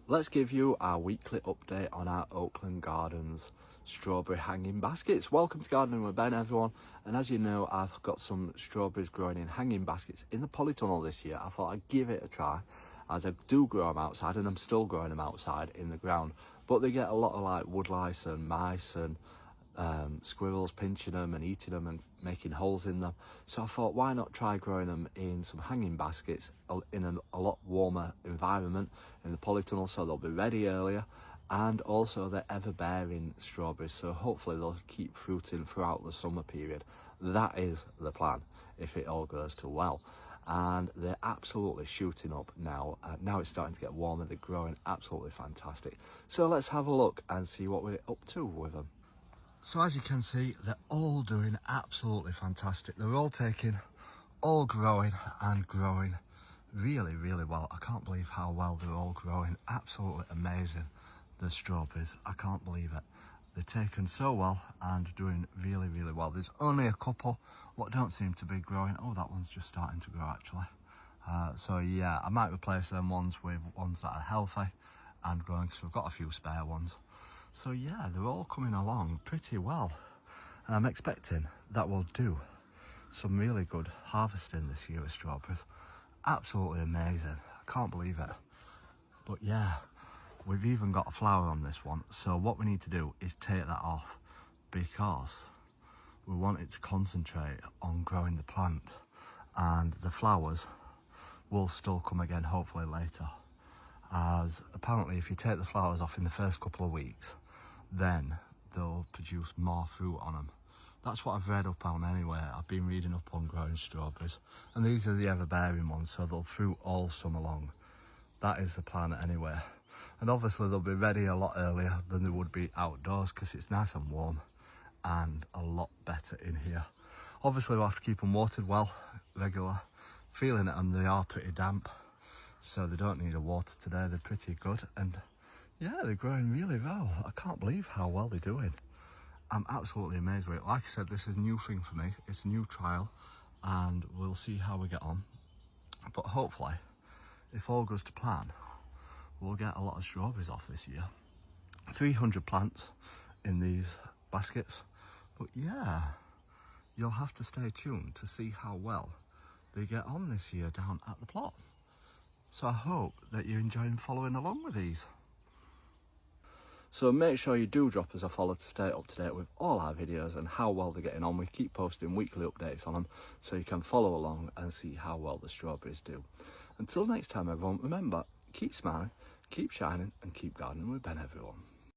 Let's give you our weekly update on our Oakland Gardens strawberry hanging baskets. Welcome to Gardening with Ben, everyone. And as you know, I've got some strawberries growing in hanging baskets in the polytunnel this year. I thought I'd give it a try, as I do grow them outside, and I'm still growing them outside in the ground. But they get a lot of like woodlice and mice and squirrels pinching them and eating them and making holes in them. So I thought, why not try growing them in some hanging baskets in a lot warmer environment in the polytunnel, so they'll be ready earlier. And also they're ever-bearing strawberries, so hopefully they'll keep fruiting throughout the summer period. That is the plan, if it all goes too well. And they're absolutely shooting up now. Now it's starting to get warmer, they're growing absolutely fantastic. So let's have a look and see what we're up to with them. So as you can see, they're all doing absolutely fantastic. They're all growing and growing really, really well. I can't believe how well they're all growing. Absolutely amazing, the strawberries. I can't believe it. They're taken so well and doing really, really well. There's only a couple what don't seem to be growing. Oh, that one's just starting to grow actually. So yeah, I might replace them ones with ones that are healthy and growing, because we've got a few spare ones. So yeah, they're all coming along pretty well. And I'm expecting that we'll do some really good harvesting this year of strawberries. Absolutely amazing. I can't believe it. But yeah, we've even got a flower on this one. So what we need to do is take that off, because we want it to concentrate on growing the plant, and the flowers will still come again hopefully later. As apparently if you take the flowers off in the first couple of weeks, then they'll produce more fruit on them. That's what I've read up on anyway. I've been reading up on growing strawberries, and these are the ever-bearing ones, so they'll fruit all summer long. That is the plan anyway. And obviously they'll be ready a lot earlier than they would be outdoors, because it's nice and warm and a lot better in here. Obviously we'll have to keep them watered well, regular. Feeling at them, they are pretty damp, so they don't need a water today. They're pretty good, and yeah, they're growing really well. I can't believe how well they're doing. I'm absolutely amazed with it. Like I said, this is a new thing for me. It's a new trial, and we'll see how we get on. But hopefully, if all goes to plan, we'll get a lot of strawberries off this year. 300 plants in these baskets. But yeah, you'll have to stay tuned to see how well they get on this year down at the plot. So I hope that you're enjoying following along with these. So make sure you do drop us a follow to stay up to date with all our videos and how well they're getting on. We keep posting weekly updates on them, so you can follow along and see how well the strawberries do. Until next time everyone, remember, keep smiling, keep shining, and keep gardening with Ben, everyone.